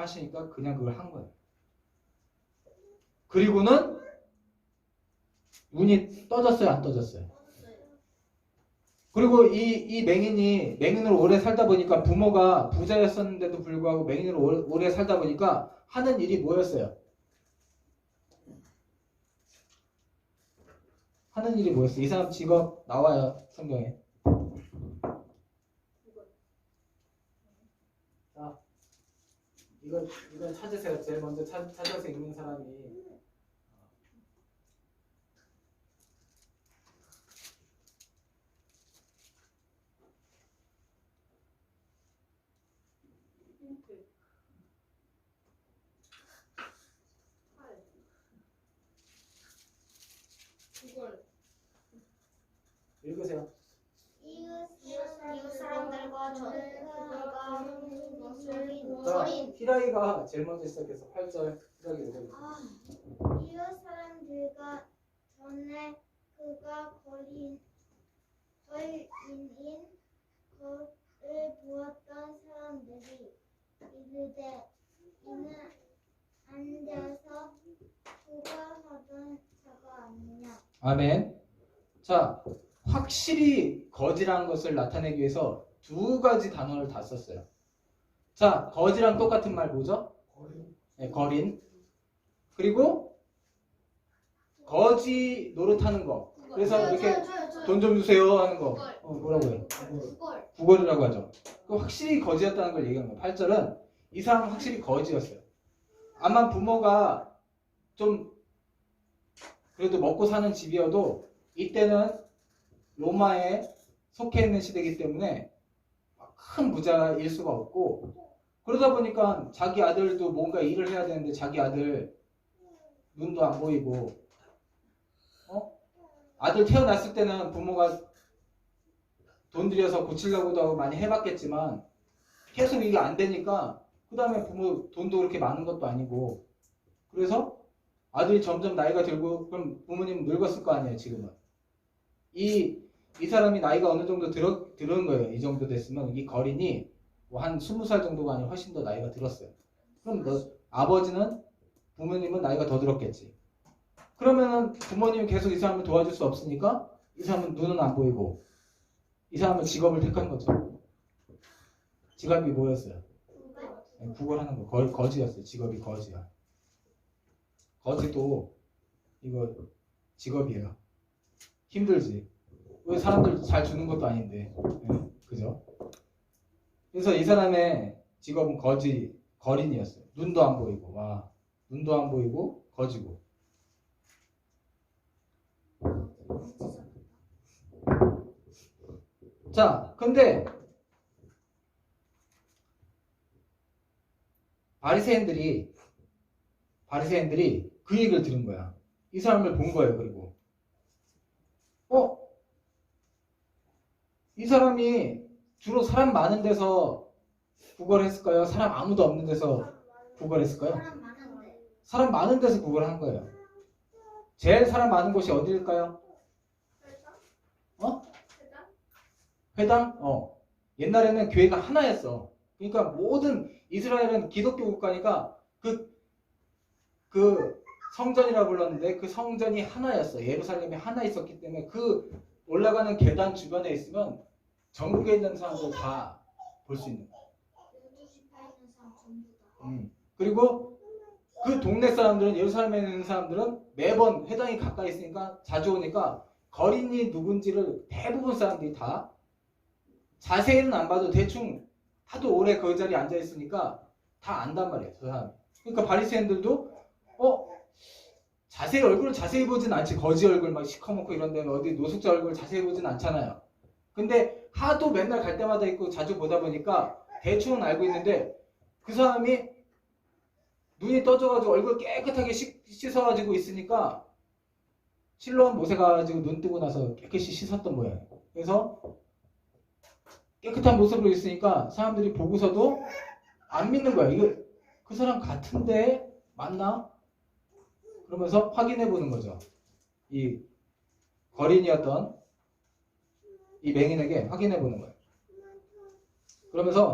말씀하시니까 그냥 그걸 한 거예요. 그리고는 눈이 떠졌어요, 안 떠졌어요? 그리고 이 맹인으로 오래 살다 보니까 부모가 부자였었는데도 불구하고 맹인으로 오래 살다 보니까 하는 일이 뭐였어요? 하는 일이 뭐였어요? 이 사람 직업 나와요, 성경에. 자, 이걸 찾으세요. 제일 먼저 찾아서 읽는 사람이. 읽으세요. 이웃 사람들과 그가 자, 히라이가 제일 먼저 시작해서 8절 히라이 읽어주세요. 이웃 사람들과 전에 그가 거인인 그를 보았던 사람들이 이르되 이는 앉아서 구걸하던 자가 아니냐. 아멘. 자, 확실히 거지라는 것을 나타내기 위해서 두 가지 단어를 다 썼어요. 자, 거지랑 똑같은 말 뭐죠? 네, 거린. 그리고 거지 노릇하는 거. 그래서 이렇게 돈 좀 주세요 하는 거. 뭐라고요? 구걸이라고 하죠. 확실히 거지였다는 걸 얘기하는 거예요. 8절은 이 사람은 확실히 거지였어요. 아마 부모가 좀 그래도 먹고 사는 집이어도 이때는 로마에 속해 있는 시대이기 때문에 큰 부자일 수가 없고, 그러다 보니까 자기 아들도 뭔가 일을 해야 되는데 자기 아들 눈도 안 보이고, 아들 태어났을 때는 부모가 돈 들여서 고치려고도 하고 많이 해봤겠지만 계속 이게 안 되니까, 그 다음에 부모 돈도 그렇게 많은 것도 아니고, 그래서 아들이 점점 나이가 들고, 그럼 부모님은 늙었을 거 아니에요. 지금은 이 사람이 나이가 어느 정도 들은 거예요. 이 정도 됐으면 이 거린이 뭐 한 20살 정도가 아니라 훨씬 더 나이가 들었어요. 그럼 아버지는, 부모님은 나이가 더 들었겠지. 그러면은 부모님이 계속 이 사람을 도와줄 수 없으니까 이 사람은 눈은 안 보이고, 이 사람은 직업을 택한 거죠. 직업이 뭐였어요? 구걸하는 거. 거지였어요. 직업이 거지야. 거지도 이거 직업이에요. 힘들지. 왜 사람들 잘 주는 것도 아닌데. 네, 그죠? 그래서 이 사람의 직업은 거린이었어요. 눈도 안 보이고, 눈도 안 보이고, 거지고. 자, 근데 바리새인들이 그 얘기를 들은 거야. 이 사람을 본 거예요. 그리고 이 사람이 주로 사람 많은 데서 구걸했을까요? 사람 아무도 없는 데서 구걸했을까요? 사람 많은 데서 구걸한 거예요. 제일 사람 많은 곳이 어디일까요? 회당? 옛날에는 교회가 하나였어. 그러니까 모든 이스라엘은 기독교 국가니까 그 성전이라고 불렀는데 그 성전이 하나였어. 예루살렘이 하나 있었기 때문에 그 올라가는 계단 주변에 있으면 전국에 있는 사람들 다 볼 수 있는 거야. 그리고 그 동네 사람들은, 예루살렘에 있는 사람들은 매번 회당이 가까이 있으니까 자주 오니까 거린이 누군지를 대부분 사람들이 다 자세히는 안 봐도 대충 하도 오래 그 자리에 앉아 있으니까 다 안단 말이에요. 저 사람. 그러니까 바리새인들도 얼굴을 자세히 보진 않지. 거지 얼굴 막 시커멓고 이런 데는 어디 노숙자 얼굴 자세히 보진 않잖아요. 근데 하도 맨날 갈 때마다 있고 자주 보다 보니까 대충은 알고 있는데, 그 사람이 눈이 떠져가지고 얼굴 깨끗하게 씻어가지고 있으니까 실로암 못에 가가지고 눈 뜨고 나서 깨끗이 씻었던 모양이에요. 그래서 깨끗한 모습으로 있으니까 사람들이 보고서도 안 믿는 거야. 이거 그 사람 같은데 맞나? 그러면서 확인해 보는 거죠. 이 거린이었던 이 맹인에게 확인해 보는 거예요. 그러면서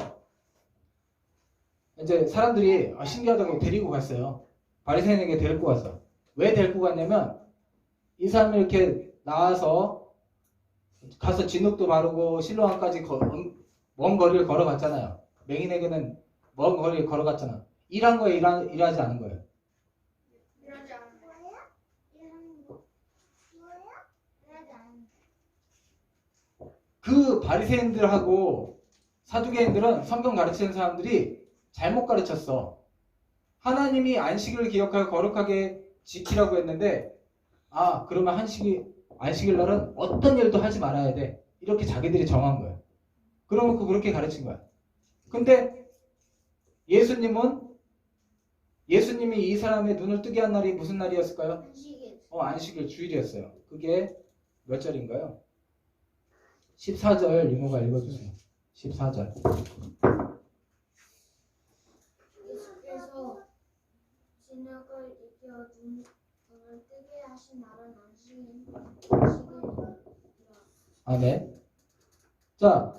이제 사람들이 신기하다고 데리고 갔어요. 바리새인에게 데리고 갔어. 왜 데리고 갔냐면 이 사람이 이렇게 나와서 가서 진흙도 바르고 실로암까지 먼 거리를 걸어갔잖아요. 맹인에게는 먼 거리를 걸어갔잖아. 일한 거예요, 일하지 않은 거예요. 이러지 않은 거예요? 이러는 거 뭐예요? 이러지 않은 그 바리새인들하고 사두개인들은 성경 가르치는 사람들이 잘못 가르쳤어. 하나님이 안식일을 기억하여 거룩하게 지키라고 했는데 그러면 안식일 날은 어떤 일도 하지 말아야 돼. 이렇게 자기들이 정한 거예요. 그러고 그렇게 가르친 거야. 근데 예수님이 이 사람의 눈을 뜨게 한 날이 무슨 날이었을까요? 안식일. 안식일 주일이었어요. 그게 몇 절인가요? 14절 이모가 읽어주세요. 14절. 예수께서 진흙을 이겨 눈을 뜨게 하신 날은 안식일이라. 네. 자,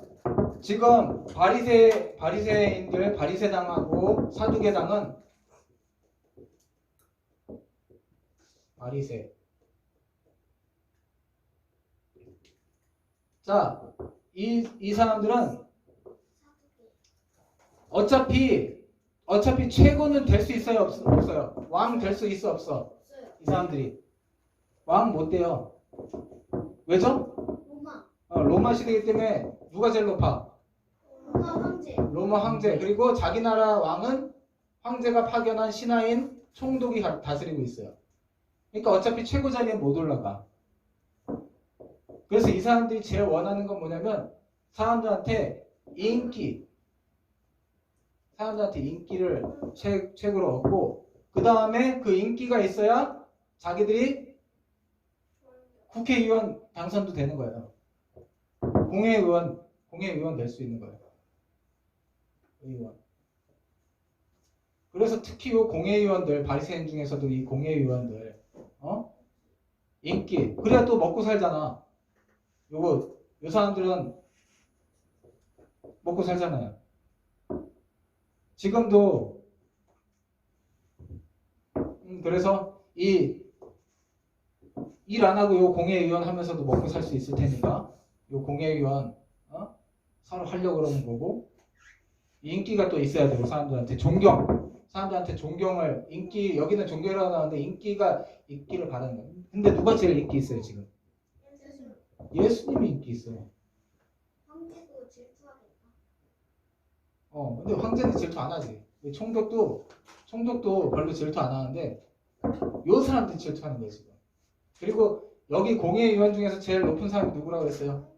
지금 바리새인들, 바리새당하고 사두개당은 바리새. 자, 이 사람들은 어차피 최고는 될 수 있어요, 없어요? 왕 될 수 있어, 없어? 없어요. 이 사람들이 왕 못 돼요. 왜죠? 로마. 로마 시대이기 때문에 누가 제일 높아? 로마 황제. 로마 황제. 그리고 자기 나라 왕은 황제가 파견한 신하인 총독이 다스리고 있어요. 그러니까 어차피 최고 자리에 못 올라가. 그래서 이 사람들이 제일 원하는 건 뭐냐면 사람들한테 인기를 최고로 얻고 그 다음에 그 인기가 있어야 자기들이 국회의원 당선도 되는 거예요. 공회의원 될 수 있는 거예요. 의원. 그래서 특히 이 공회의원들, 바리새인 중에서도 이 공회의원들, 인기. 그래야 또 먹고 살잖아. 요 사람들은 먹고 살잖아요. 지금도 그래서 일 안 하고 요 공회의원 하면서도 먹고 살 수 있을 테니까 요 공회의원 서로 하려고 그러는 거고 인기가 또 있어야 되고 사람들한테 존경을 여기는 존경이라고 나오는데 인기를 받는 거예요. 근데 누가 제일 인기 있어요 지금? 예수님이 인기 있어요. 황제도 질투하겠다. 근데 황제는 질투 안 하지. 총독도 별로 질투 안 하는데 요 사람들이 질투하는 거예요 지금. 그리고 여기 공회의원 중에서 제일 높은 사람이 누구라고 그랬어요?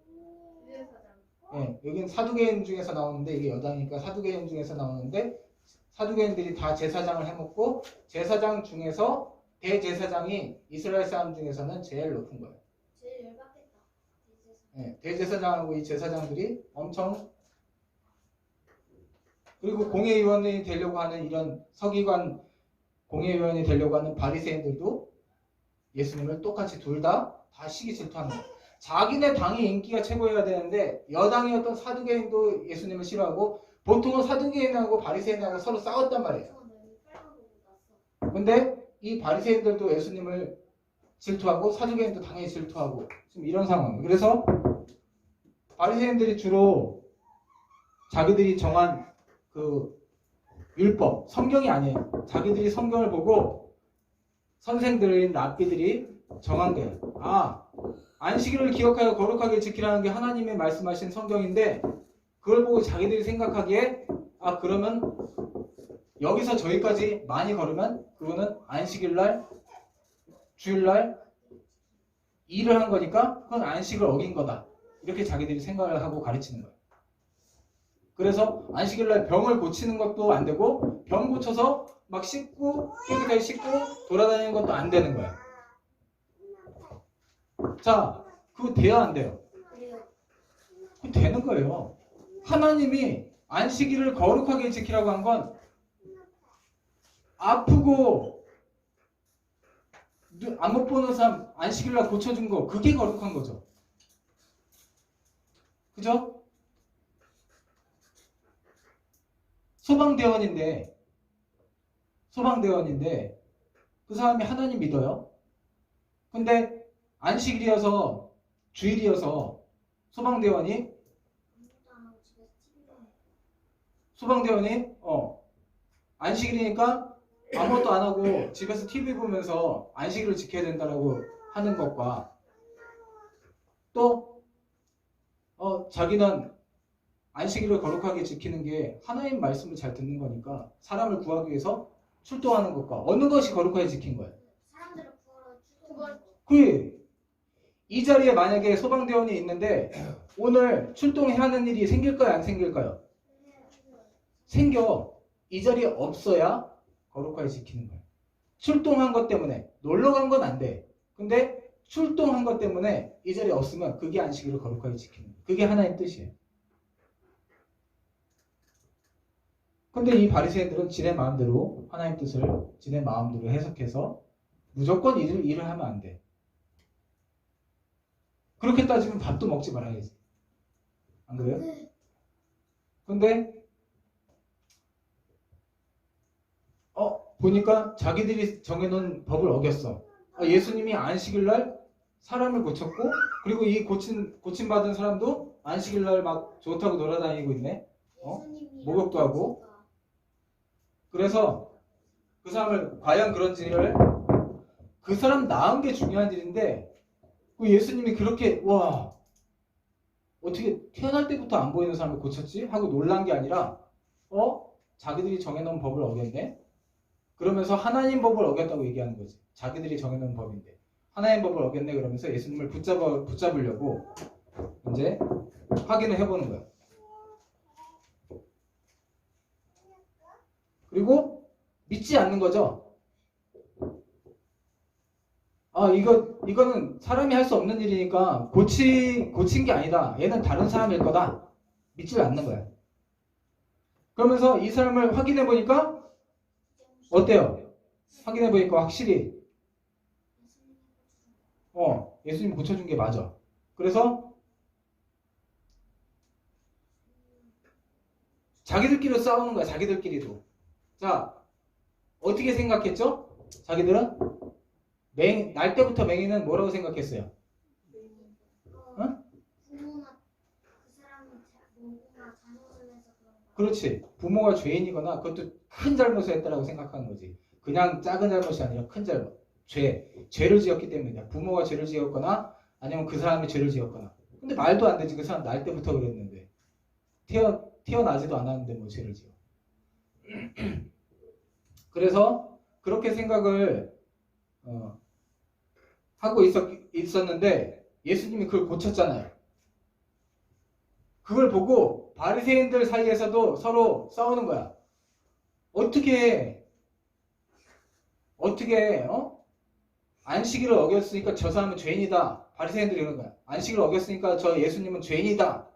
유해사장. 여기는 사두개인 중에서 나오는데 이게 여당이니까 사두개인 중에서 나오는데 사두개인들이 다 제사장을 해먹고 제사장 중에서 대제사장이 이스라엘 사람 중에서는 제일 높은 거예요. 제일 열받겠다. 대제사장하고 이 제사장들이 엄청 그리고 공회의원이 되려고 하는 이런 서기관 공회의원이 되려고 하는 바리새인들도 예수님을 똑같이 둘 다 시기 질투하는 거예요. 자기네 당이 인기가 최고여야 되는데 여당이었던 사두개인도 예수님을 싫어하고 보통은 사두개인하고 바리새인하고 서로 싸웠단 말이에요. 근데 이 바리새인들도 예수님을 질투하고 사두개인도 당연히 질투하고 지금 이런 상황이에요. 그래서 바리새인들이 주로 자기들이 정한 그 율법, 성경이 아니에요. 자기들이 성경을 보고 선생들인 랍비들이 정한 거예요. 안식일을 기억하여 거룩하게 지키라는 게 하나님의 말씀하신 성경인데 그걸 보고 자기들이 생각하기에 그러면 여기서 저기까지 많이 걸으면 그거는 안식일날 주일날 일을 한 거니까 그건 안식을 어긴 거다. 이렇게 자기들이 생각을 하고 가르치는 거예요. 그래서 안식일날 병을 고치는 것도 안 되고 병 고쳐서 막 깨끗하게 씻고 돌아다니는 것도 안 되는 거예요. 자, 그거 돼야 안 돼요? 그거 되는 거예요. 하나님이 안식일을 거룩하게 지키라고 한 건 아프고 안 못 보는 사람 안식일날 고쳐준 거 그게 거룩한 거죠. 그죠? 소방대원인데 그 사람이 하나님 믿어요. 근데 안식일이어서 주일이어서 소방대원이 아무것도 안 하고 집에서 TV만 해. 소방대원이 안식일이니까 아무것도 안 하고 집에서 TV 보면서 안식일을 지켜야 된다라고 하는 것과 또 자기는 안식일을 거룩하게 지키는 게 하나님 말씀을 잘 듣는 거니까 사람을 구하기 위해서 출동하는 것과 어느 것이 거룩하게 지킨 거예요? 사람들을 구하러 출동하는 거. 그게 이 자리에 만약에 소방대원이 있는데 오늘 출동해야 하는 일이 생길까요? 안 생길까요? 생겨. 이 자리에 없어야 거룩하게 지키는 거예요. 출동한 것 때문에 놀러 간 건 안 돼. 근데 출동한 것 때문에 이 자리에 없으면 그게 안식일을 거룩하게 지키는 거예요. 그게 하나님 뜻이에요. 근데 이 바리새인들은 지네 마음대로 하나님 뜻을 지네 마음대로 해석해서 무조건 일을 하면 안 돼. 그렇게 따지면 밥도 먹지 말아야지. 안 그래요? 네. 근데 보니까 자기들이 정해놓은 법을 어겼어. 예수님이 안식일날 사람을 고쳤고 그리고 이 고침받은 사람도 안식일날 막 좋다고 돌아다니고 있네. 예수님이 목욕도 하고. 그래서 그 사람을 과연 그런지를 그 사람 낳은 게 중요한 일인데 그 예수님이 그렇게 와 어떻게 태어날 때부터 안 보이는 사람을 고쳤지? 하고 놀란 게 아니라 자기들이 정해놓은 법을 어겼네? 그러면서 하나님 법을 어겼다고 얘기하는 거지. 자기들이 정해놓은 법인데 하나님 법을 어겼네 그러면서 예수님을 붙잡으려고 이제 확인을 해보는 거야. 그리고 믿지 않는 거죠. 이거는 사람이 할 수 없는 일이니까 고친 게 아니다. 얘는 다른 사람일 거다. 믿지 않는 거야. 그러면서 이 사람을 확인해 보니까 어때요? 확인해 보니까 확실히 예수님 고쳐준 게 맞아. 그래서 자기들끼리 싸우는 거야. 자기들끼리도. 자, 어떻게 생각했죠? 자기들은 날 때부터 맹인은 뭐라고 생각했어요? 부모나 그 사람이 누구나 잘못을 해서 그런 거. 그렇지. 부모가 죄인이거나 그것도 큰 잘못을 했다라고 생각하는 거지. 그냥 작은 잘못이 아니라 큰 잘못. 죄를 지었기 때문이야. 부모가 죄를 지었거나 아니면 그 사람이 죄를 지었거나. 근데 말도 안 되지. 그 사람 날 때부터 그랬는데. 태어나지도 않았는데 뭐 죄를 지어. 그래서 그렇게 생각을 하고 있었는데 예수님이 그걸 고쳤잖아요. 그걸 보고 바리새인들 사이에서도 서로 싸우는 거야. 어떻게 안식일을 어겼으니까 저 사람은 죄인이다. 바리새인들이 그러는 거야. 안식일을 어겼으니까 저 예수님은 죄인이다.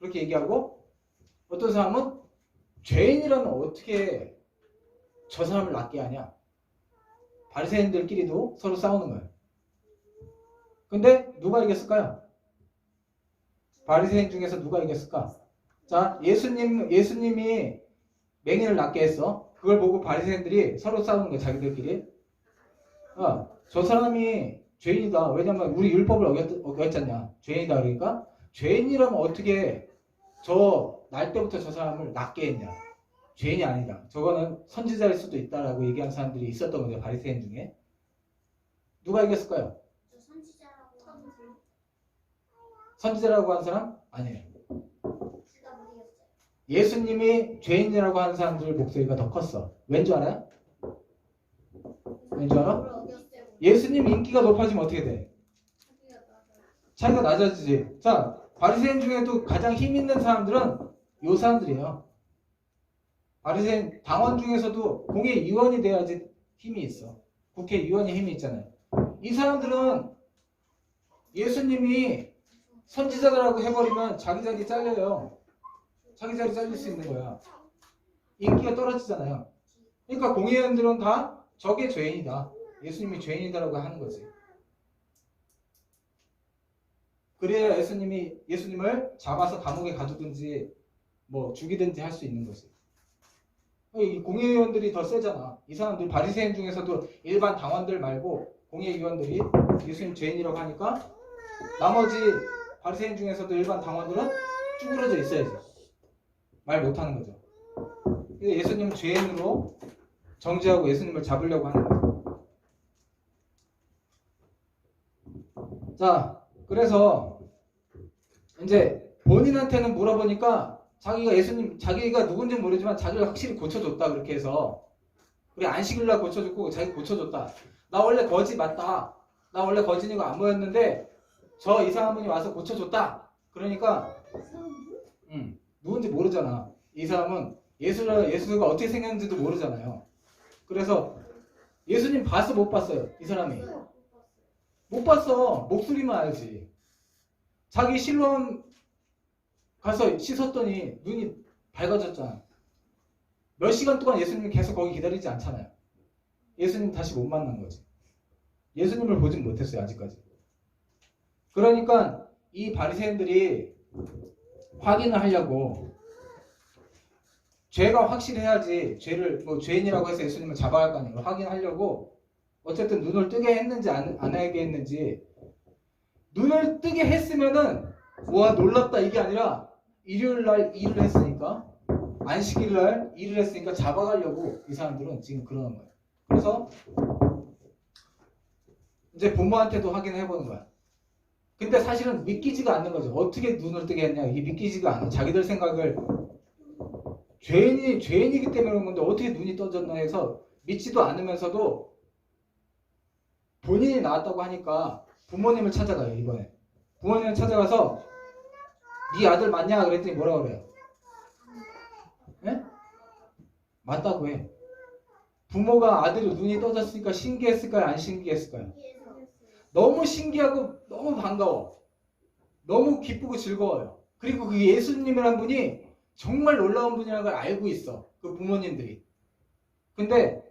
그렇게 얘기하고 어떤 사람은 죄인이라면 어떻게 저 사람을 낫게 하냐. 바리새인들끼리도 서로 싸우는 거예요. 근데 누가 이겼을까요? 바리새인 중에서 누가 이겼을까? 자, 예수님이 맹인을 낫게 했어. 그걸 보고 바리새인들이 서로 싸우는 거야. 자기들끼리. 저 사람이 죄인이다. 왜냐면 우리 율법을 어겼잖냐. 죄인이다. 그러니까 죄인이라면 어떻게 날 때부터 저 사람을 낫게 했냐. 죄인이 아니다. 저거는 선지자일 수도 있다라고 얘기한 사람들이 있었던 거죠. 바리새인 중에. 누가 이겼을까요? 저 선지자라고 하는 사람 선지자라고 한 사람? 아니에요. 둘다 못 이겼어요. 예수님이 죄인이라고 하는 사람들 목소리가 더 컸어. 왠 줄 알아요? 왠 줄 알아? 뭘 어겼어요? 예수님 인기가 높아지면 어떻게 돼? 자기가 나가요. 차이가 낮아지지. 자, 바리새인 중에도 가장 힘 있는 사람들은 요 사람들이에요. 바리새인 당원 중에서도 공회의원이 돼야지 힘이 있어. 국회의원이 힘이 있잖아요. 이 사람들은 예수님이 선지자라고 해버리면 자기 자리 잘려요. 자기 자리 잘릴 수 있는 거야. 인기가 떨어지잖아요. 그러니까 공회의원들은 다 저게 죄인이다. 예수님이 죄인이다라고 하는 거지. 그래야 예수님을 잡아서 감옥에 가두든지 뭐 죽이든지 할 수 있는 거지. 이 공회의원들이 더 세잖아. 이 사람들 바리새인 중에서도 일반 당원들 말고 공회의원들이 예수님 죄인이라고 하니까 나머지 바리새인 중에서도 일반 당원들은 쭈그러져 있어야지. 말 못하는 거죠. 근데 예수님은 죄인으로 정죄하고 예수님을 잡으려고 하는 거죠. 자, 그래서 이제 본인한테는 물어보니까 자기가 누군지 모르지만 자기를 확실히 고쳐줬다. 그렇게 해서 우리 안식일날 고쳐줬고 자기 고쳐줬다. 나 원래 거지 맞다. 나 원래 거지니고 안 보였는데 저 이상한 분이 와서 고쳐줬다. 그러니까 누군지 모르잖아. 이 사람은 예수가 어떻게 생겼는지도 모르잖아요. 그래서 예수님 봤어 못 봤어요? 이 사람이 못 봤어. 목소리만 알지. 자기 실로암 가서 씻었더니 눈이 밝아졌잖아. 몇 시간 동안 예수님이 계속 거기 기다리지 않잖아요. 예수님 다시 못 만난 거지. 예수님을 보진 못했어요. 아직까지. 그러니까 이 바리새인들이 확인을 하려고 죄가 확실해야지 죄를 죄인이라고 해서 예수님을 잡아야 할 거 아니에요. 확인하려고 어쨌든 눈을 뜨게 했는지 안 하게 했는지 눈을 뜨게 했으면은 와 놀랍다 이게 아니라 일요일 날 일을 했으니까 안식일 날 일을 했으니까 잡아가려고 이 사람들은 지금 그러는 거예요. 그래서 이제 부모한테도 확인해보는 거야. 근데 사실은 믿기지가 않는 거죠. 어떻게 눈을 뜨게 했냐 이게 믿기지가 않아. 자기들 생각을 죄인이기 때문에 그런 건데 어떻게 눈이 떠졌나 해서 믿지도 않으면서도 본인이 나왔다고 하니까 부모님을 찾아가요. 이번에 부모님을 찾아가서 네 아들 맞냐 그랬더니 뭐라 그래요? 네? 맞다고 해. 부모가 아들이 눈이 떠졌으니까 신기했을까요? 안 신기했을까요? 너무 신기하고 너무 반가워. 너무 기쁘고 즐거워요. 그리고 그 예수님이란 분이 정말 놀라운 분이라는 걸 알고 있어. 그 부모님들이. 근데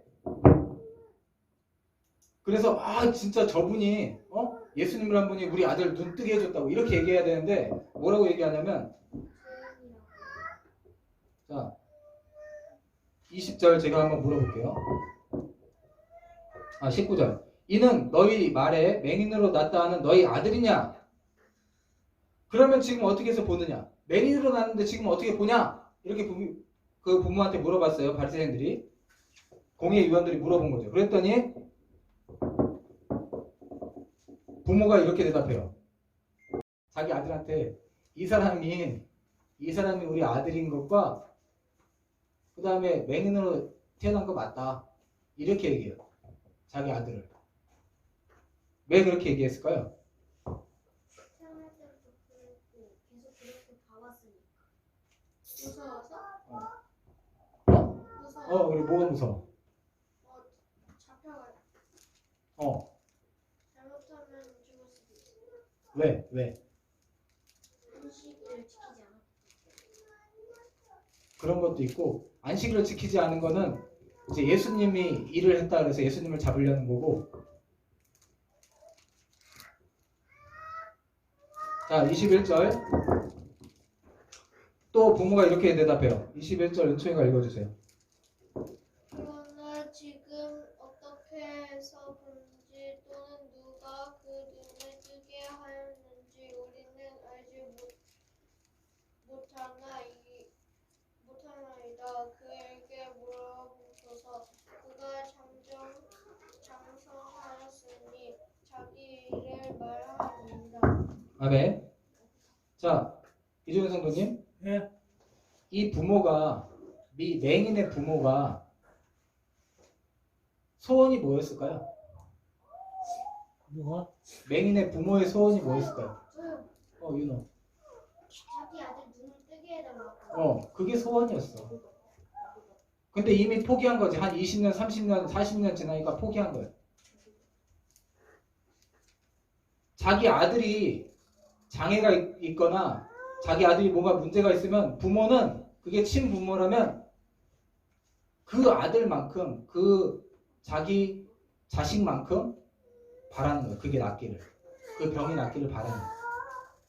그래서 진짜 저분이 예수님이란 분이 우리 아들 눈 뜨게 해줬다고 이렇게 얘기해야 되는데 뭐라고 얘기하냐면 자 20절 제가 한번 물어볼게요. 19절 이는 너희 말에 맹인으로 났다 하는 너희 아들이냐? 그러면 지금 어떻게 해서 보느냐? 맹인으로 났는데 지금 어떻게 보냐? 이렇게 그 부모한테 물어봤어요. 바리새인들이 공회의원들이 물어본 거죠. 그랬더니 부모가 이렇게 대답해요. 자기 아들한테 이 사람이 우리 아들인 것과 그 다음에 맹인으로 태어난 거 맞다. 이렇게 얘기해요. 자기 아들을. 왜 그렇게 얘기했을까요? 태어날 때부터 그랬고 계속 그렇게 봐왔으니까. 무서워서? 무서워. 그래 뭐가 무서워? 잡혀가요. 잘못하면 죽을 수도 있어요. 왜? 안식일을 지키지 않아. 그런 것도 있고 안식일을 지키지 않은 거는 이제 예수님이 일을 했다 그래서 예수님을 잡으려는 거고. 자 21절 또 부모가 이렇게 대답해요. 21절 은총이가 읽어주세요. 그러나 지금 어떻게 해서 본지 또는 누가 그 눈을 뜨게 하였는지 우리는 알지 못하나이다. 그에게 물어보소서. 그가 장성하였으니 자기 일을 말하니이다. 아멘. 자 이종현 성도님, 이 부모가 맹인의 부모가 소원이 뭐였을까요? 뭐가? 맹인의 부모의 소원이 뭐였을까요? 저요. 윤호. 자기 아들 눈을 뜨게 해달라고. 그게 소원이었어. 근데 이미 포기한 거지. 한 20년, 30년, 40년 지나니까 포기한 거예요. 자기 아들이 장애가 있거나 자기 아들이 뭔가 문제가 있으면 부모는 그게 친부모라면 그 아들만큼 그 자기 자식만큼 바라는 거예요. 그게 낫기를. 그 병이 낫기를 바라는 거예요.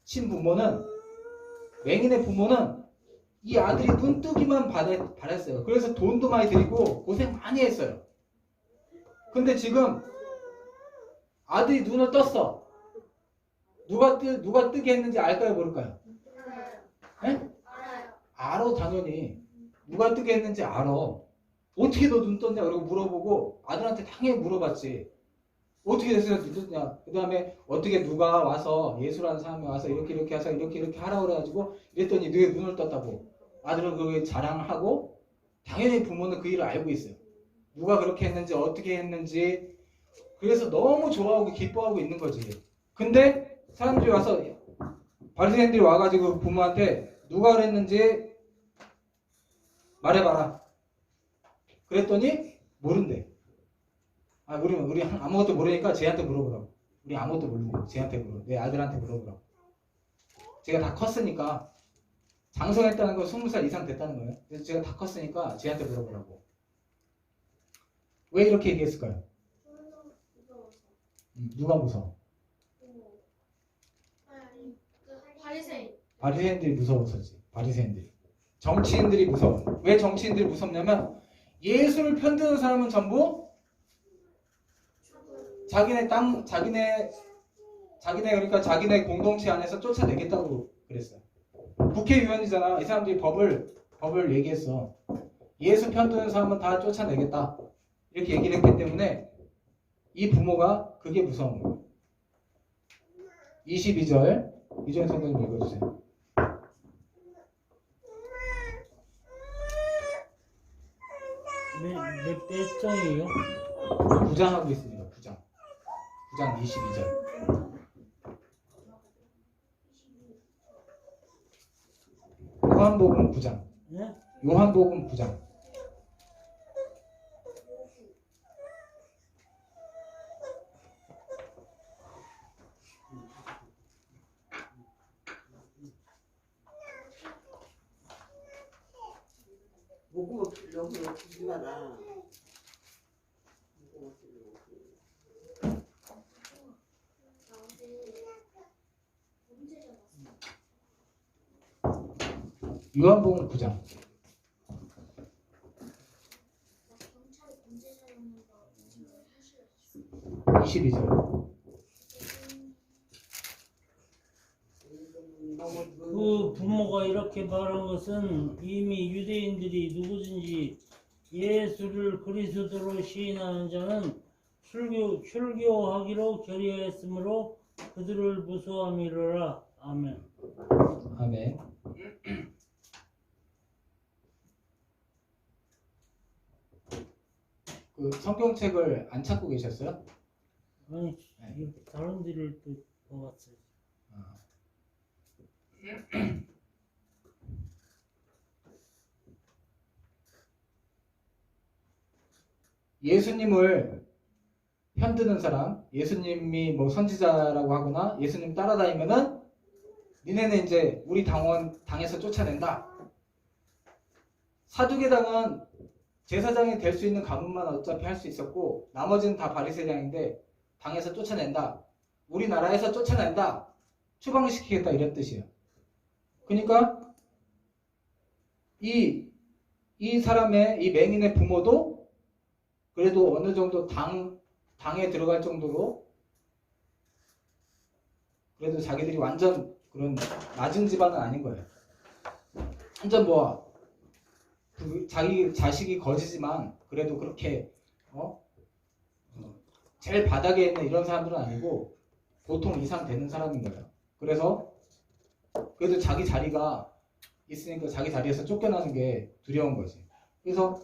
친부모는 맹인의 부모는 이 아들이 눈 뜨기만 바랬어요. 그래서 돈도 많이 들이고 고생 많이 했어요. 근데 지금 아들이 눈을 떴어. 누가 뜨게 했는지 알까요, 모를까요? 네? 알아, 당연히. 누가 뜨게 했는지 알아. 어떻게 너 눈 떴냐? 그러고 물어보고 아들한테 당연히 물어봤지. 어떻게 됐어요? 눈 떴냐? 그 다음에 어떻게 누가 와서 예수라는 사람이 와서 이렇게 해서 이렇게 하라고 그래가지고 이랬더니 너 눈을 떴다고. 아들은 그게 자랑하고 당연히 부모는 그 일을 알고 있어요. 누가 그렇게 했는지 어떻게 했는지 그래서 너무 좋아하고 기뻐하고 있는 거지. 근데 사람들이 와서 바리새인들이 와가지고 부모한테 누가 그랬는지 말해봐라. 그랬더니 모른대. 우리 아무것도 모르니까 쟤한테 물어보라고. 우리 아무것도 모르는데 쟤한테 물어. 내 아들한테 물어보라고. 제가 다 컸으니까 장성했다는 건 20살 이상 됐다는 거예요. 그래서 제가 다 컸으니까 쟤한테 물어보라고. 왜 이렇게 얘기했을까요? 누가 무서워? 바리새인들이 무서워서지. 바리새인들이. 정치인들이 무서워. 왜 정치인들이 무섭냐면 예수를 편드는 사람은 전부 자기네 그러니까 자기네 공동체 안에서 쫓아내겠다고 그랬어요. 국회의원이잖아. 이 사람들이 법을 얘기했어. 예수 편드는 사람은 다 쫓아내겠다. 이렇게 얘기를 했기 때문에 이 부모가 그게 무서운 거예요. 22절 이종현 선생님 읽어주세요. 몇 장이에요? 9장 하고 있습니다. 9장 22절. 요한복음 9장. 네? 요한복음 9장. 목구멍 여기로 주지 마라. 요한복음 9장. 22절. 그 부모가 이렇게 말한 것은 이미 유대인들이 누구든지 예수를 그리스도로 시인하는 자는 출교하기로 결의하였으므로 그들을 무서워함이로라. 아멘. 아멘. 그 성경책을 안 찾고 계셨어요? 아니, 네. 다른 데를 또 봐봤어요. 예수님을 편드는 사람, 예수님이 뭐 선지자라고 하거나 예수님 따라다니면은 니네는 이제 우리 당에서 쫓아낸다. 사두개당은 제사장이 될 수 있는 가문만 어차피 할 수 있었고 나머지는 다 바리새장인데 당에서 쫓아낸다. 우리나라에서 쫓아낸다. 추방시키겠다 이런 뜻이에요. 그러니까 이 사람의 이 맹인의 부모도 그래도 어느 정도 당에 들어갈 정도로 그래도 자기들이 완전 그런 낮은 집안은 아닌 거예요. 완전 뭐 자기 자식이 거지지만 그래도 그렇게 제일 바닥에 있는 이런 사람들은 아니고 보통 이상 되는 사람인 거예요. 그래서 그래도 자기 자리가 있으니까 자기 자리에서 쫓겨나는 게 두려운 거지. 그래서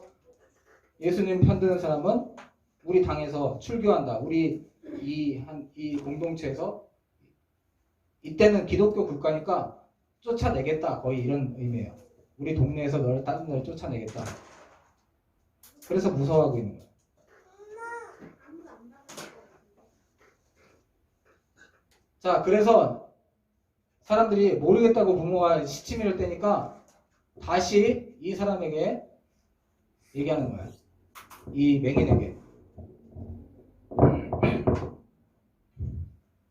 예수님 편드는 사람은 우리 당에서 출교한다. 우리 이 공동체에서 이때는 기독교 국가니까 쫓아내겠다. 거의 이런 의미예요. 우리 동네에서 너를 다른 데를 쫓아내겠다. 그래서 무서워하고 있는 거예요. 자, 그래서 사람들이 모르겠다고 부모가 시치미를 떼니까 다시 이 사람에게 얘기하는 거예요. 이 맹인에게.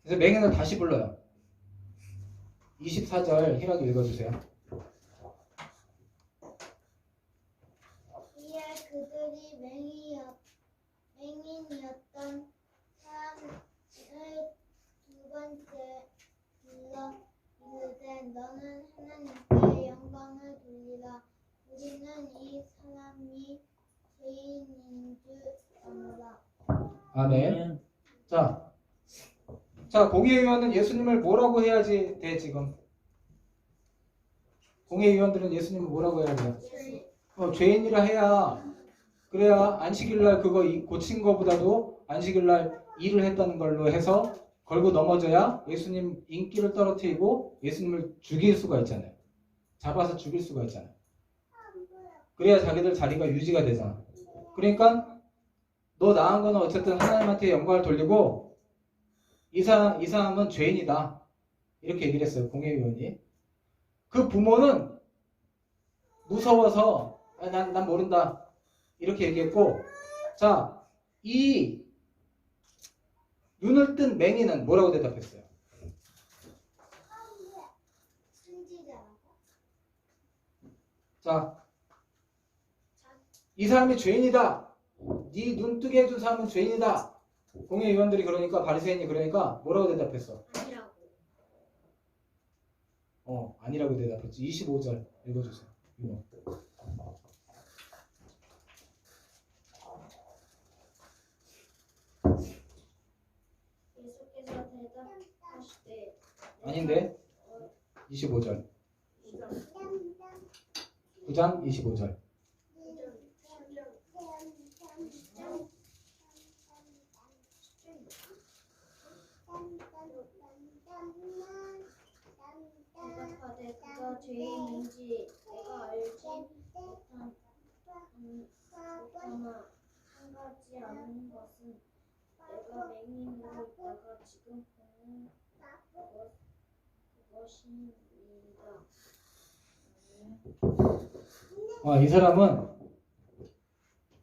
그래서 맹인을 다시 불러요. 24절 희락이 읽어주세요. 죄인인지 아노라. 아멘. 자, 공회의원은 예수님을 뭐라고 해야지 돼, 지금? 공회의원들은 예수님을 뭐라고 해야 돼요? 죄인이라 해야, 그래야 안식일날 그거 고친 거보다도 안식일날 일을 했다는 걸로 해서 걸고 넘어져야 예수님 인기를 떨어뜨리고 예수님을 죽일 수가 있잖아요. 잡아서 죽일 수가 있잖아요. 그래야 자기들 자리가 유지가 되잖아. 그러니까 너 나은 거는 어쨌든 하나님한테 영광을 돌리고 이 사람은 죄인이다. 이렇게 얘기를 했어요. 공회의원이. 그 부모는 무서워서 난 모른다. 이렇게 얘기했고, 자, 이 눈을 뜬 맹인은 뭐라고 대답했어요? 자, 이 사람이 죄인이다. 네 눈 뜨게 해준 사람은 죄인이다. 공회의원들이 그러니까 바리새인이 그러니까 뭐라고 대답했어? 아니라고. 아니라고 대답했지. 25절 읽어주세요. 이거. 예수께서 대답하시되 아닌데? 25절. 9장 25절. 대답하되 그가 죄인인지 내가 알지 못하나 한 가지 아는 것은 내가 맹인으로 있다가 지금 보는 그것입니다. 이 사람은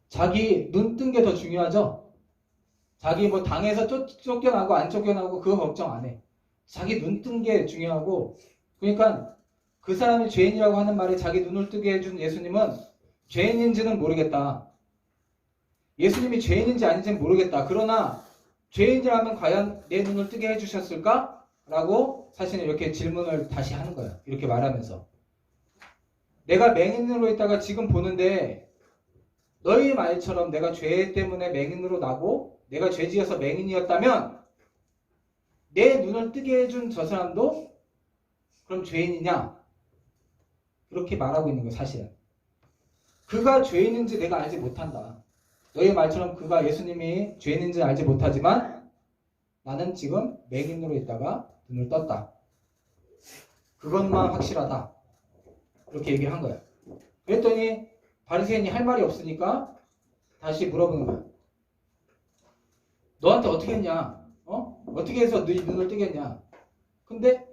자기 눈 뜬 게 더 중요하죠? 자기 뭐 당에서 쫓겨나고 안 쫓겨나고 그거 걱정 안 해. 자기 눈 뜬 게 중요하고, 그러니까 그 사람이 죄인이라고 하는 말에 자기 눈을 뜨게 해준 예수님은 죄인인지는 모르겠다. 예수님이 죄인인지 아닌지는 모르겠다. 그러나 죄인이라면 과연 내 눈을 뜨게 해주셨을까? 라고 사실은 이렇게 질문을 다시 하는 거예요. 이렇게 말하면서. 내가 맹인으로 있다가 지금 보는데 너희 말처럼 내가 죄 때문에 맹인으로 나고 내가 죄지어서 맹인이었다면 내 눈을 뜨게 해준 저 사람도 그럼 죄인이냐? 그렇게 말하고 있는 거예요. 사실은. 그가 죄인인지 내가 알지 못한다. 너희 말처럼 그가 예수님이 죄인인지 알지 못하지만 나는 지금 맹인으로 있다가 눈을 떴다. 그것만 확실하다. 그렇게 얘기를 한 거야. 그랬더니 바리새인이 할 말이 없으니까 다시 물어보는 거야. 너한테 어떻게 했냐? 어떻게 해서 네 눈을 뜨겠냐? 근데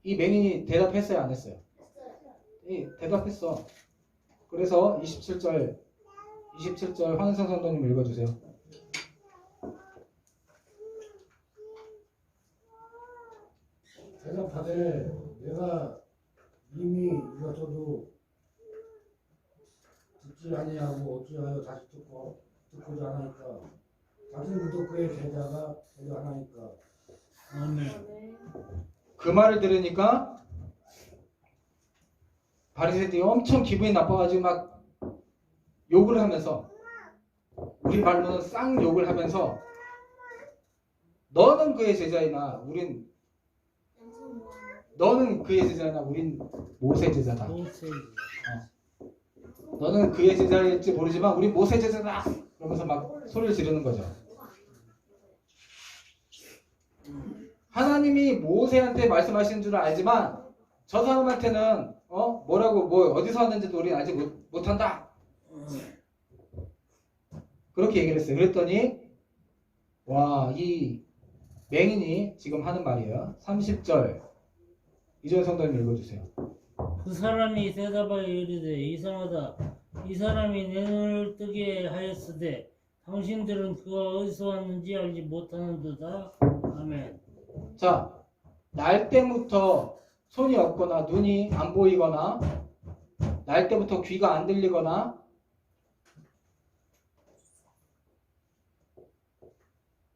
이 맹인이 대답했어요? 안 했어요? 대답했어. 그래서 27절 황은성 성도님 읽어주세요. 대답하되 내가 이미 읽었어도 듣지 아니하고 어찌하여 다시 듣고자 하나이까. 당신들도 그의 제자가 되려 하나이까. 아멘. 그 말을 들으니까 바리새인들이 엄청 기분이 나빠가지고 막 욕을 하면서, 우리 말로는 쌍욕을 하면서, 너는 그의 제자이나 너는 그의 제자이나 우린 모세 제자다. 모세. 너는 그의 제자일지 모르지만 우린 모세 제자다. 그러면서 막 소리를 지르는 거죠. 하나님이 모세한테 말씀하신 줄 알지만 저 사람한테는 뭐라고 어디서 왔는지도 우리는 알지 못한다. 그렇게 얘기를 했어요. 그랬더니 이 맹인이 지금 하는 말이에요. 30절 이전 성도님 읽어주세요. 그 사람이 대답하여 이르되 이상하다. 이 사람이 내 눈을 뜨게 하였으되 당신들은 그가 어디서 왔는지 알지 못하는도다. 아멘. 자, 날 때부터 손이 없거나 눈이 안 보이거나 날 때부터 귀가 안 들리거나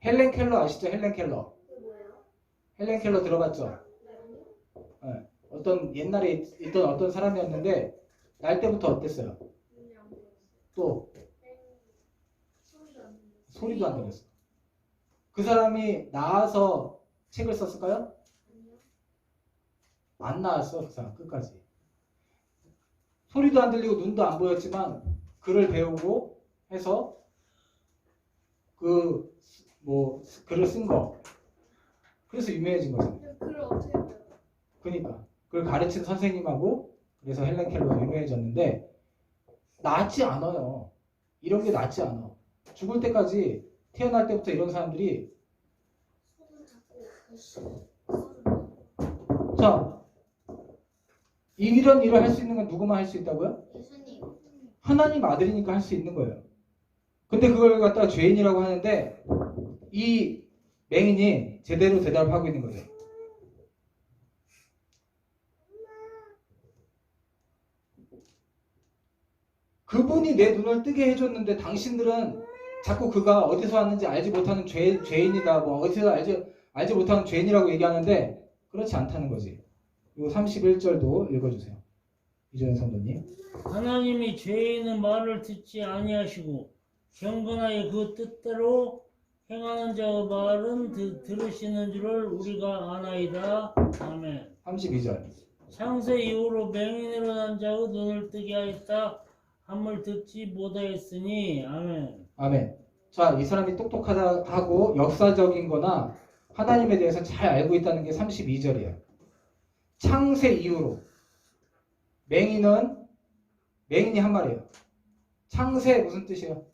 헬렌 켈러 아시죠? 헬렌 켈러. 헬렌 켈러 들어봤죠? 네. 어떤 옛날에 있던 어떤 사람이었는데 날 때부터 어땠어요? 또 소리도 안 들렸어. 그 사람이 나와서 책을 썼을까요? 아니요. 안 나왔어. 그 사람 끝까지. 소리도 안 들리고 눈도 안 보였지만 글을 배우고 해서 글을 쓴 거. 그래서 유명해진 거잖아. 근데 글을 어떻게 배워요? 그러니까 그걸 가르친 선생님하고 그래서 헬렌 켈러가 유명해졌는데 낫지 않아요. 이런 게 낫지 않아. 죽을 때까지 태어날 때부터 이런 사람들이 손을 잡고 글씨 자 이런 일을 할 수 있는 건 누구만 할 수 있다고요? 예수님. 하나님 아들이니까 할 수 있는 거예요. 근데 그걸 갖다가 죄인이라고 하는데 이 맹인이 제대로 대답을 하고 있는 거죠. 그분이 내 눈을 뜨게 해줬는데 당신들은 자꾸 그가 어디서 왔는지 알지 못하는 죄인이다. 뭐 어디서 알지 못하는 죄인이라고 얘기하는데 그렇지 않다는 거지. 그리고 31절도 읽어주세요. 이조연 성도님. 하나님이 죄인의 말을 듣지 아니하시고 경건하여 그 뜻대로 행하는 자의 말은 들으시는 줄을 우리가 아나이다. 아멘. 32절. 창세 이후로 맹인으로 난 자의 눈을 뜨게 하였다 함을 듣지 못하였으니. 아멘. 아멘. 자, 이 사람이 똑똑하다 하고 역사적인 거나 하나님에 대해서 잘 알고 있다는 게 32절이에요. 창세 이후로 맹인이 한 말이에요. 창세 무슨 뜻이에요?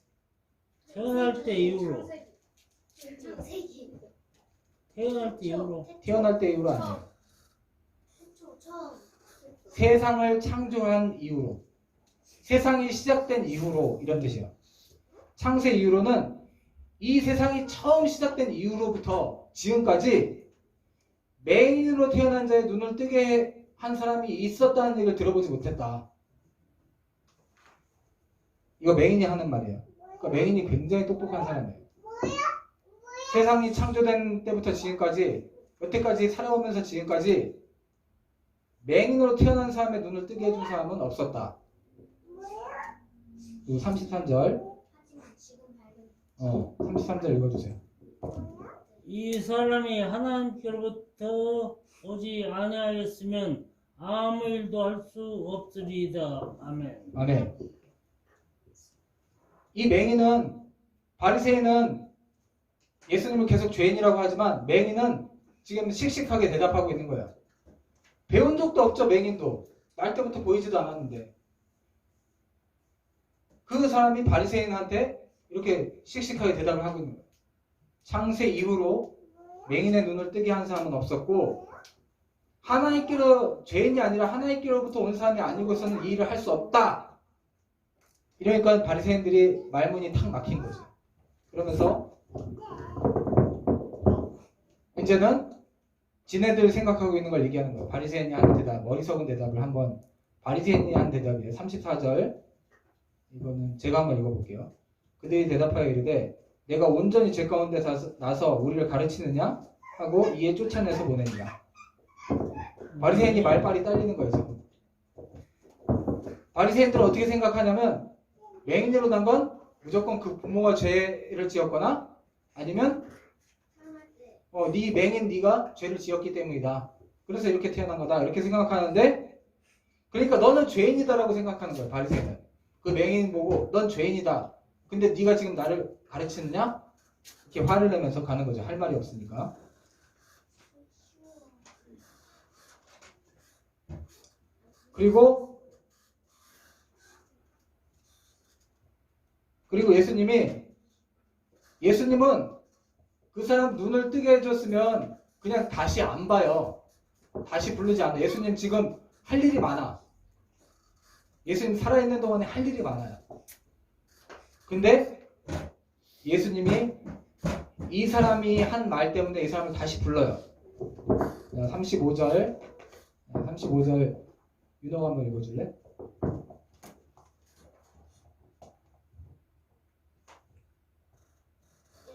태어날 때 이후로. 창세기. 태어날 때 이후로. 태어날 때 이후로 아니에요. 처음. 세상을 창조한 이후로. 세상이 시작된 이후로 이런 뜻이에요. 창세 이후로는 이 세상이 처음 시작된 이후로부터 지금까지 맹인으로 태어난 자의 눈을 뜨게 한 사람이 있었다는 얘기를 들어보지 못했다. 이거 맹인이 하는 말이에요. 그러니까 맹인이 굉장히 똑똑한 사람이에요. 세상이 창조된 때부터 지금까지 여태까지 살아오면서 지금까지 맹인으로 태어난 사람의 눈을 뜨게 해준 사람은 없었다. 그리고 33절. 하지만 지금 발견. 33절 읽어주세요. 이 사람이 하나님께로부터 오지 아니하였으면 아무 일도 할 수 없으리이다. 아멘. 아멘. 이 맹인은 바리새인은 예수님을 계속 죄인이라고 하지만 맹인은 지금 씩씩하게 대답하고 있는 거예요. 배운 적도 없죠. 맹인도 날 때부터 보이지도 않았는데 그 사람이 바리새인한테 이렇게 씩씩하게 대답을 하고 있는 거예요. 창세 이후로 맹인의 눈을 뜨게 한 사람은 없었고 하나님께로 죄인이 아니라 하나님께로부터 온 사람이 아니고서는 이 일을 할 수 없다. 이러니까 바리새인들이 말문이 탁 막힌 거죠. 그러면서 이제는 지네들 생각하고 있는 걸 얘기하는 거예요. 바리새인이 한 대답, 어리석은 대답을 한번 바리새인이 한 대답이에요. 34절 이거는 제가 한번 읽어볼게요. 그들이 대답하여 이르되 내가 온전히 죄 가운데 나서 우리를 가르치느냐 하고 이에 쫓아내서 보내니라. 바리새인이 말빨이 딸리는 거예요. 지금. 바리새인들은 어떻게 생각하냐면 맹인으로 난 건 무조건 그 부모가 죄를 지었거나 아니면 네 맹인 네가 죄를 지었기 때문이다. 그래서 이렇게 태어난 거다. 이렇게 생각하는데 그러니까 너는 죄인이다라고 생각하는 거예요. 바리새인은. 그 맹인 보고 넌 죄인이다. 근데 네가 지금 나를 가르치느냐? 이렇게 화를 내면서 가는 거죠. 할 말이 없으니까. 그리고 예수님은 그 사람 눈을 뜨게 해줬으면 그냥 다시 안 봐요. 다시 부르지 않아요. 예수님 지금 할 일이 많아. 예수님 살아있는 동안에 할 일이 많아요. 근데 예수님이 이 사람이 한 말 때문에 이 사람을 다시 불러요. 35절 윤호가 한번 읽어줄래?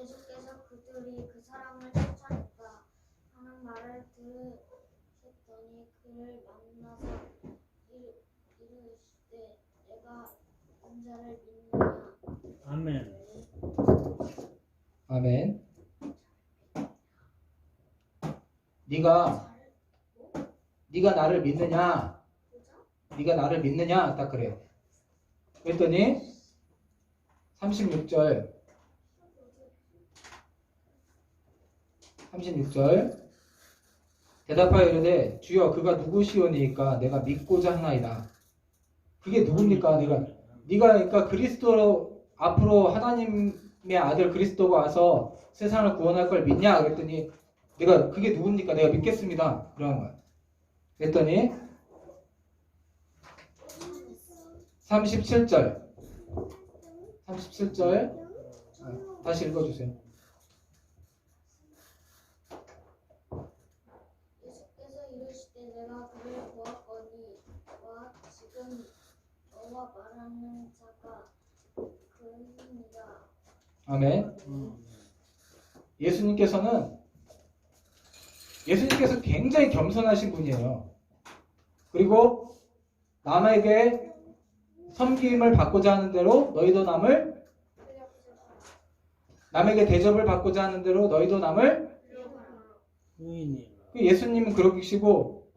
예수께서 그들이 그 사람을 쫓아냈다 하는 말을 들으셨더니 그를 만나서 이르시되 내가 인자를 믿느냐. 아멘. 아멘. 네가 나를 믿느냐? 네가 나를 믿느냐? 딱 그래. 그랬더니 36절 대답하여 이르되 주여 그가 누구시오니까 내가 믿고자 하나이다. 그게 누굽니까? 네가 그러니까 그리스도 앞으로 하나님의 아들 그리스도가 와서 세상을 구원할 걸 믿냐? 그랬더니 내가 그게 누굽니까? 내가 믿겠습니다. 그런 거야. 그랬더니 37절 다시 읽어주세요. 예수께서 이르시되 내가 그를 보았거니 와 지금 너와 말하는 자가 그이니라. 아멘. 예수님께서 굉장히 겸손하신 분이에요. 그리고 남에게 섬김을 받고자 하는 대로 너희도 남에게 대접을 받고자 하는 대로 너희도 남을 의인이라. 예수님은 그러시고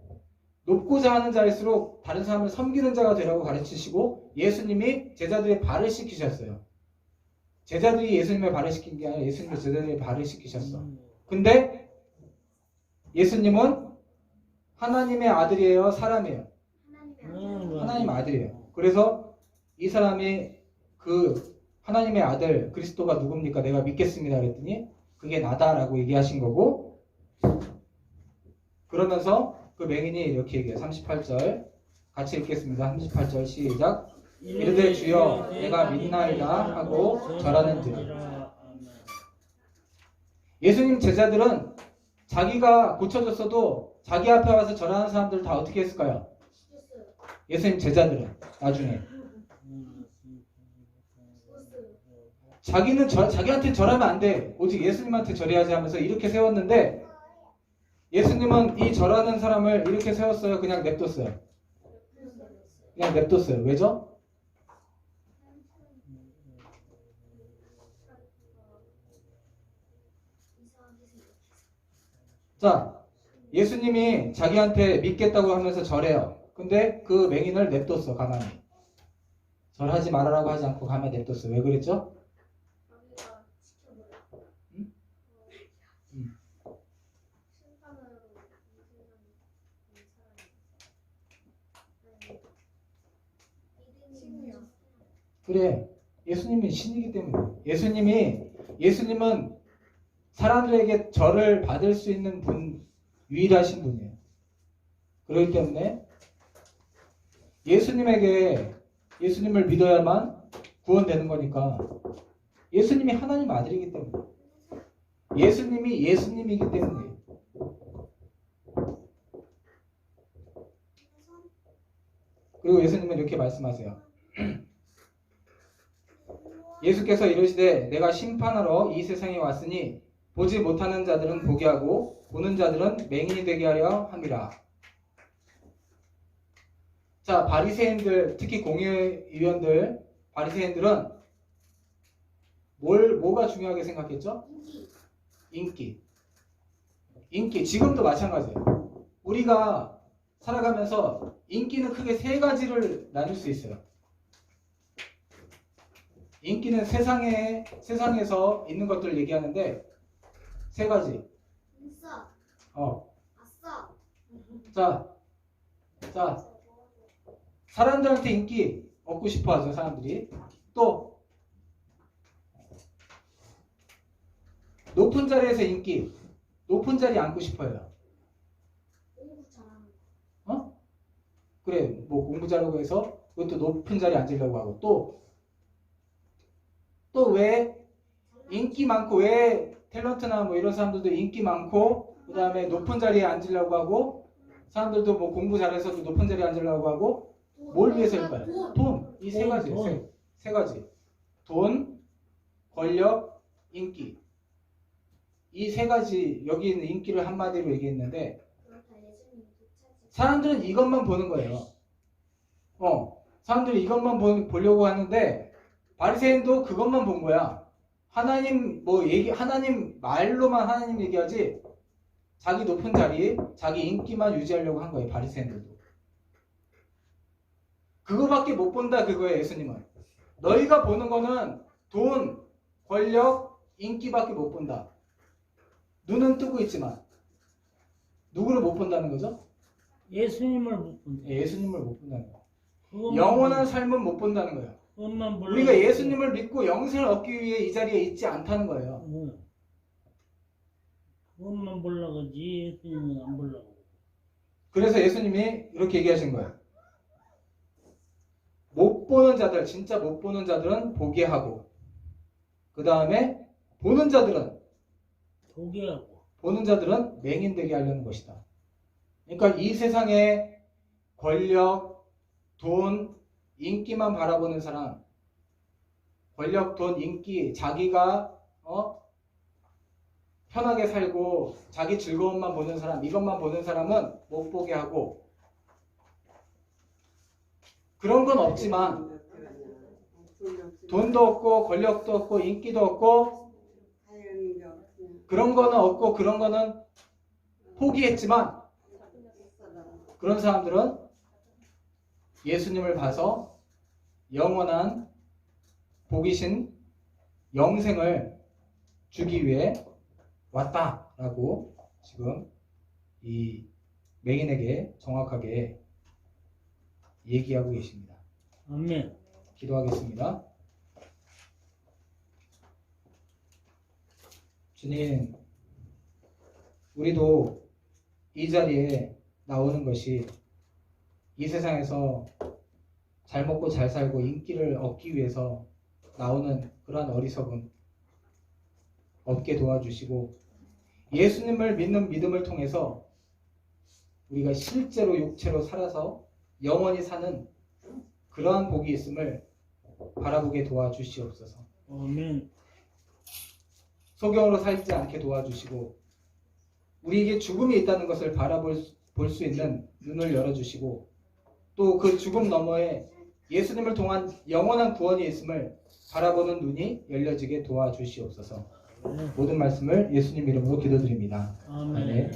높고자 하는 자일수록 다른 사람을 섬기는 자가 되라고 가르치시고 예수님이 제자들의 발을 씻기셨어요. 제자들이 예수님의 발을 씻긴 게 아니라 예수님이 제자들의 발을 씻기셨어. 근데 예수님은 하나님의 아들이에요? 사람이에요? 하나님 아들이에요. 그래서 이 사람이 그 하나님의 아들 그리스도가 누굽니까? 내가 믿겠습니다. 그랬더니 그게 나다라고 얘기하신 거고, 그러면서 그 맹인이 이렇게 얘기해요. 38절 같이 읽겠습니다. 38절 시작. 이르되 주여 내가 믿나이다 하고 절하는즉. 예수님 제자들은 자기가 고쳐졌어도 자기 앞에 와서 절하는 사람들 다 어떻게 했을까요? 예수님 제자들은 나중에 자기한테 절하면 안 돼. 오직 예수님한테 절해야지 하면서 이렇게 세웠는데 예수님은 이 절하는 사람을 이렇게 세웠어요? 그냥 냅뒀어요? 그냥 냅뒀어요. 왜죠? 자, 예수님이 자기한테 믿겠다고 하면서 절해요. 근데 그 맹인을 냅뒀어, 가만히. 절하지 말아라고 하지 않고 가만히 냅뒀어. 왜 그랬죠? 그래, 예수님이 신이기 때문에. 예수님은 사람들에게 절을 받을 수 있는 분, 유일하신 분이에요. 그렇기 때문에 예수님을 믿어야만 구원되는 거니까. 예수님이 하나님 아들이기 때문에. 예수님이 예수님이기 때문에. 그리고 예수님은 이렇게 말씀하세요. 예수께서 이르시되 내가 심판하러 이 세상에 왔으니 보지 못하는 자들은 보게 하고 보는 자들은 맹인이 되게 하려 함이라. 자, 바리새인들, 특히 공의위원들, 바리새인들은 뭐가 중요하게 생각했죠? 인기. 지금도 마찬가지예요. 우리가 살아가면서 인기는 크게 세 가지를 나눌 수 있어요. 인기는 세상에서 있는 것들을 얘기하는데 세 가지. 자, 사람들한테 인기 얻고 싶어 하죠, 사람들이. 또 높은 자리에서 인기, 높은 자리 앉고 싶어요. 그래, 뭐 공부 잘하고 해서 그것도 높은 자리에 앉으려고 하고, 또 왜 인기 많고, 왜 탤런트나 뭐 이런 사람들도 인기 많고, 그 다음에 높은 자리에 앉으려고 하고, 사람들도 뭐 공부 잘해서도 높은 자리에 앉으려고 하고, 뭘 위해서일까요? 돈. 이 세 가지. 세 가지. 돈, 권력, 인기. 이 세 가지, 여기 있는 인기를 한마디로 얘기했는데, 사람들은 이것만 보는 거예요. 사람들이 이것만 보려고 하는데, 바리새인도 그것만 본 거야. 하나님 하나님 말로만 하나님 얘기하지 자기 높은 자리, 자기 인기만 유지하려고 한 거예요. 바리새인들도. 그거밖에 못 본다 그거예요. 예수님은. 너희가 보는 거는 돈, 권력, 인기밖에 못 본다. 눈은 뜨고 있지만 누구를 못 본다는 거죠? 예수님을 못 본다. 예수님을 못 본다는 거예요. 그것만 영원한 삶은 못 본다는 거예요. 그것만 보려고 우리가 예수님을 믿고 영생을 얻기 위해 이 자리에 있지 않다는 거예요. 그것만 보려고 하지 예수님은 안 보려고. 그래서 예수님이 이렇게 얘기하신 거예요. 못 보는 자들, 진짜 못 보는 자들은 보게 하고, 그 다음에 보는 자들은 맹인되게 하려는 것이다. 그러니까 이 세상의 권력, 돈, 인기만 바라보는 사람, 권력, 돈, 인기, 자기가 편하게 살고 자기 즐거움만 보는 사람, 이것만 보는 사람은 못 보게 하고, 그런 건 없지만 돈도 없고 권력도 없고 인기도 없고 그런 거는 없고 그런 거는 포기했지만 그런 사람들은 예수님을 봐서 영원한 복이신 영생을 주기 위해 왔다라고 지금 이 맹인에게 정확하게 얘기하고 계십니다. 아멘. 기도하겠습니다. 주님, 우리도 이 자리에 나오는 것이 이 세상에서 잘 먹고 잘 살고 인기를 얻기 위해서 나오는 그러한 어리석음 없게 도와주시고, 예수님을 믿는 믿음을 통해서 우리가 실제로 육체로 살아서 영원히 사는 그러한 복이 있음을 바라보게 도와주시옵소서. 아멘. 소경으로 살지 않게 도와주시고, 우리에게 죽음이 있다는 것을 바라볼 수 있는 눈을 열어주시고, 또 그 죽음 너머에 예수님을 통한 영원한 구원이 있음을 바라보는 눈이 열려지게 도와주시옵소서. 모든 말씀을 예수님 이름으로 기도드립니다. 아멘. 아멘.